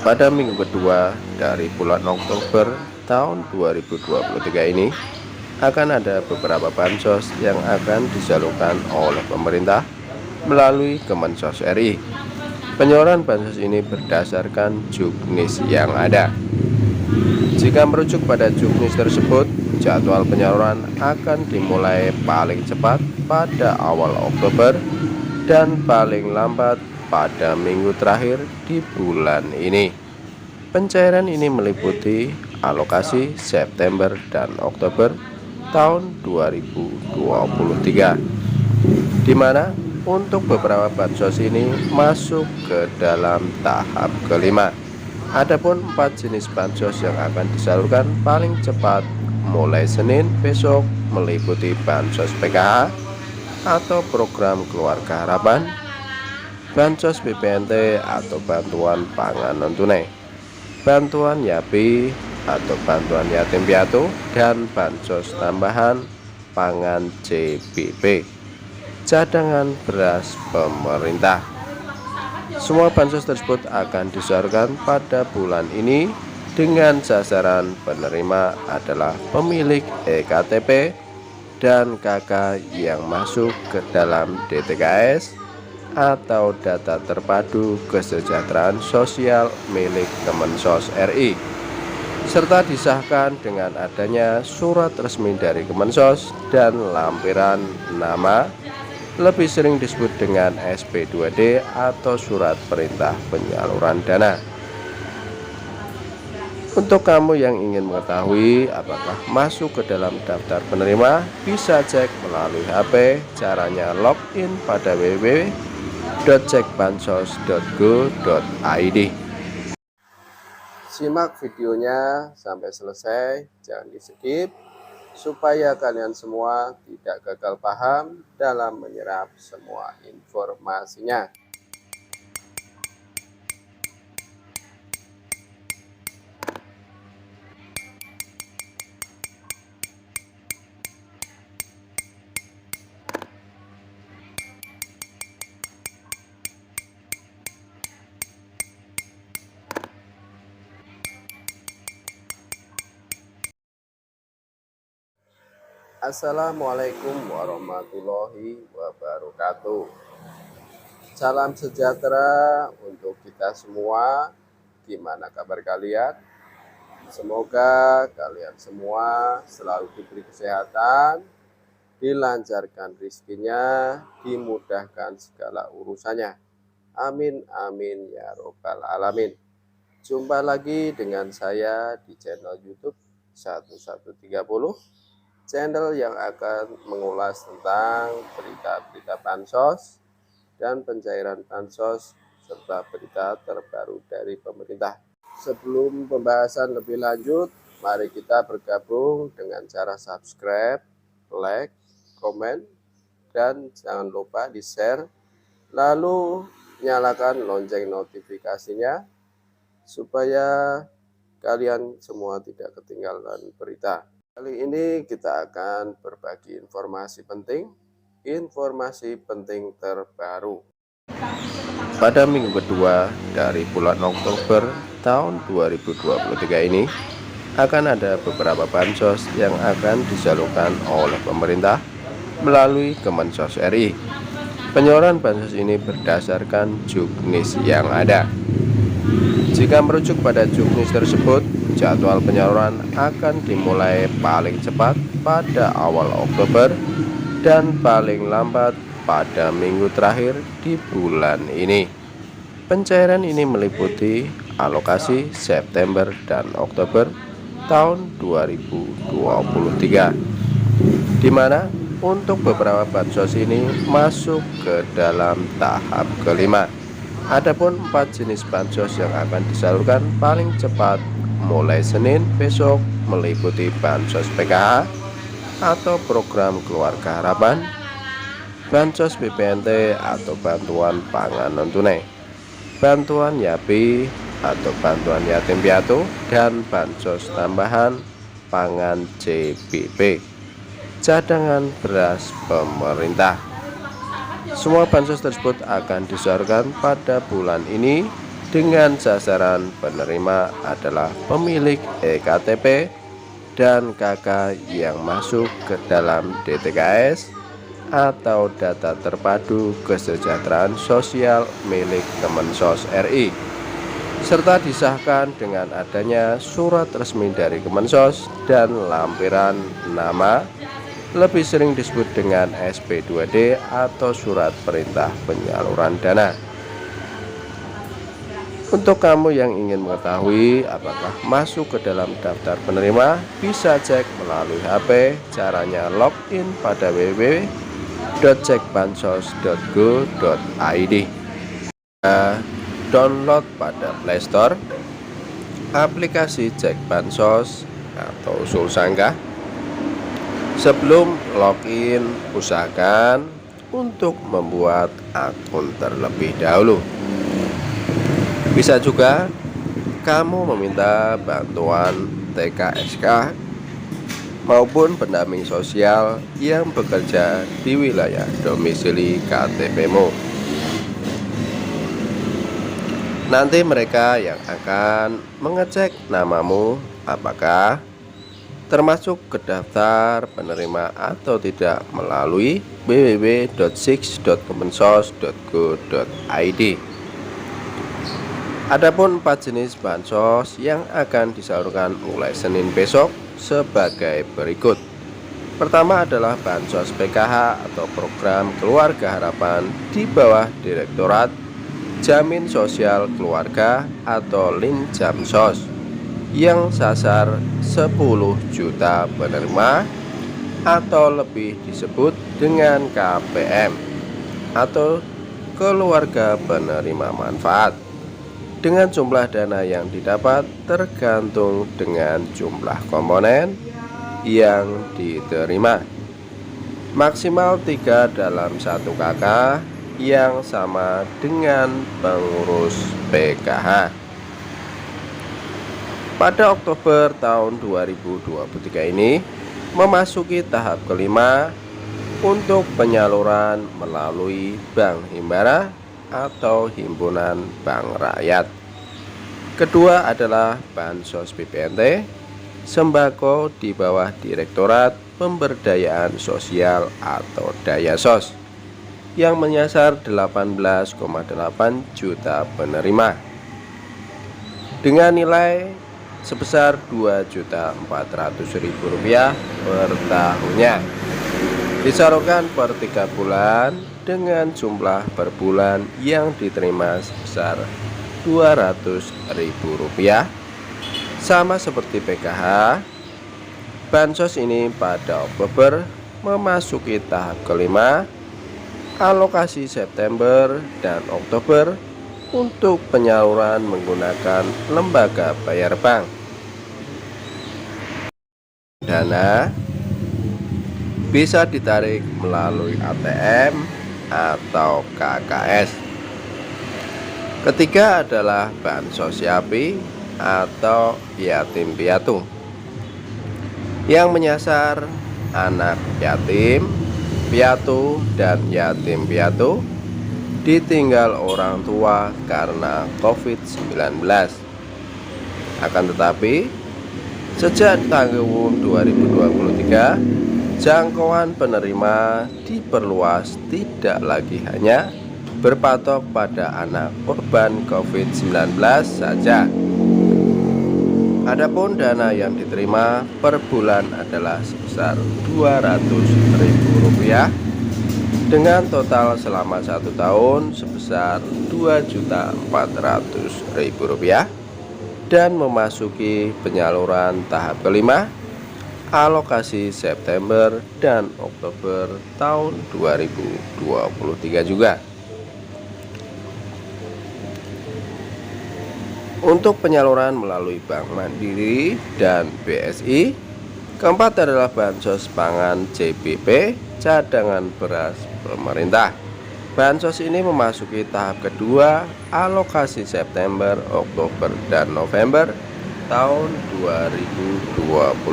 Pada minggu kedua dari bulan Oktober tahun 2023 ini akan ada beberapa bansos yang akan disalurkan oleh pemerintah melalui Kemensos RI. Penyaluran bansos ini berdasarkan juknis yang ada. Jika merujuk pada juknis tersebut, jadwal penyaluran akan dimulai paling cepat pada awal Oktober dan paling lambat pada minggu terakhir di bulan ini. Pencairan ini meliputi alokasi September dan Oktober tahun 2023, di mana untuk beberapa bansos ini masuk ke dalam tahap kelima. Adapun 4 jenis bansos yang akan disalurkan paling cepat mulai Senin besok meliputi bansos PKH atau program keluarga harapan, bansos BPNT atau bantuan pangan non tunai, bantuan YAPI atau bantuan yatim piatu, dan bansos tambahan pangan CBP, cadangan beras pemerintah. Semua bansos tersebut akan disalurkan pada bulan ini dengan sasaran penerima adalah pemilik EKTP dan KK yang masuk ke dalam DTKS atau data terpadu kesejahteraan sosial milik Kemensos RI, serta disahkan dengan adanya surat resmi dari Kemensos dan lampiran nama, lebih sering disebut dengan SP2D atau surat perintah penyaluran dana. Untuk kamu yang ingin mengetahui apakah masuk ke dalam daftar penerima, bisa cek melalui HP. Caranya login pada www.cekbansos.go.id. Simak videonya sampai selesai, jangan di skip, supaya kalian semua tidak gagal paham dalam menyerap semua informasinya. Assalamualaikum warahmatullahi wabarakatuh. Salam sejahtera untuk kita semua. Gimana kabar kalian? Semoga kalian semua selalu diberi kesehatan, dilancarkan rezekinya, dimudahkan segala urusannya. Amin amin ya robbal alamin. Jumpa lagi dengan saya di channel YouTube 1130, channel yang akan mengulas tentang berita-berita bansos dan pencairan bansos serta berita terbaru dari pemerintah. Sebelum pembahasan lebih lanjut, mari kita bergabung dengan cara subscribe, like, komen, dan jangan lupa di share, lalu nyalakan lonceng notifikasinya supaya kalian semua tidak ketinggalan berita. Kali ini kita akan berbagi informasi penting terbaru. Pada minggu kedua dari bulan Oktober tahun 2023 ini akan ada beberapa bansos yang akan disalurkan oleh pemerintah melalui Kemensos RI. Penyaluran bansos ini berdasarkan juknis yang ada. Jika merujuk pada juknis tersebut, jadwal penyaluran akan dimulai paling cepat pada awal Oktober dan paling lambat pada minggu terakhir di bulan ini. Pencairan ini meliputi alokasi September dan Oktober tahun 2023, di mana untuk beberapa bansos ini masuk ke dalam tahap kelima. Adapun 4 jenis bansos yang akan disalurkan paling cepat mulai Senin besok meliputi bansos PKH atau program keluarga harapan, bansos BPNT atau bantuan pangan non tunai, bantuan YAPI atau bantuan yatim piatu, dan bansos tambahan pangan CBP, cadangan beras pemerintah. Semua bansos tersebut akan disalurkan pada bulan ini dengan sasaran penerima adalah pemilik EKTP dan KK yang masuk ke dalam DTKS atau data terpadu kesejahteraan sosial milik Kemensos RI, serta disahkan dengan adanya surat resmi dari Kemensos dan lampiran nama, lebih sering disebut dengan SP2D atau surat perintah penyaluran dana. Untuk kamu yang ingin mengetahui apakah masuk ke dalam daftar penerima, bisa cek melalui HP. Caranya login pada www.cekbansos.go.id. Download pada Play Store aplikasi Cek Bansos atau Sulsangka. Sebelum login, usahakan untuk membuat akun terlebih dahulu. Bisa juga kamu meminta bantuan TKSK maupun pendamping sosial yang bekerja di wilayah domisili KTP-mu. Nanti mereka yang akan mengecek namamu apakah termasuk ke daftar penerima atau tidak melalui www.six.kemensos.go.id. Adapun 4 jenis bansos yang akan disalurkan mulai Senin besok sebagai berikut. Pertama adalah bansos PKH atau program keluarga harapan di bawah Direktorat Jamin Sosial Keluarga atau Linjamsos yang sasar 10 juta penerima atau lebih disebut dengan KPM atau keluarga penerima manfaat, dengan jumlah dana yang didapat tergantung dengan jumlah komponen yang diterima. Maksimal 3 dalam 1 KK yang sama dengan pengurus PKH. Pada Oktober tahun 2023 ini memasuki tahap kelima untuk penyaluran melalui Bank Himbara atau Himpunan Bank Rakyat. Kedua adalah Bansos BPNT sembako di bawah Direktorat Pemberdayaan Sosial atau Dayasos yang menyasar 18,8 juta penerima dengan nilai sebesar Rp2.400.000 per tahunnya, disalurkan per 3 bulan dengan jumlah per bulan yang diterima sebesar Rp200.000. Sama seperti PKH, bansos ini pada Oktober memasuki tahap kelima. Alokasi September dan Oktober untuk penyaluran menggunakan lembaga bayar bank. Dana bisa ditarik melalui ATM atau KKS. Ketiga adalah bansos Yapi atau yatim piatu yang menyasar anak yatim, piatu, dan yatim piatu ditinggal orang tua karena COVID-19. Akan tetapi, sejak tahun 2023 jangkauan penerima diperluas, tidak lagi hanya berpatok pada anak korban COVID-19 saja. Adapun dana yang diterima per bulan adalah sebesar Rp200.000 dengan total selama 1 tahun sebesar Rp2.400.000 dan memasuki penyaluran tahap kelima alokasi September dan Oktober tahun 2023 juga. Untuk penyaluran melalui Bank Mandiri dan BSI, keempat adalah bansos pangan CBP, cadangan beras pemerintah. Bansos ini memasuki tahap kedua alokasi September, Oktober, dan November tahun 2023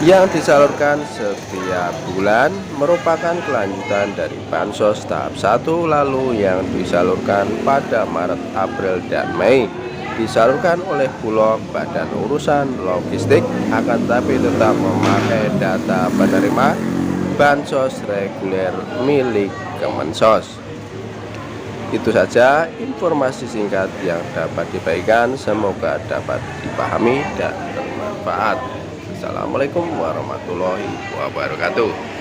yang disalurkan setiap bulan merupakan kelanjutan dari Bansos tahap 1 lalu yang disalurkan pada Maret, April, dan Mei disalurkan oleh Bulog Badan Urusan Logistik, akan tetapi tetap memakai data penerima Bansos reguler milik Kemensos. Itu saja informasi singkat yang dapat dibagikan, semoga dapat dipahami dan bermanfaat. Assalamualaikum warahmatullahi wabarakatuh.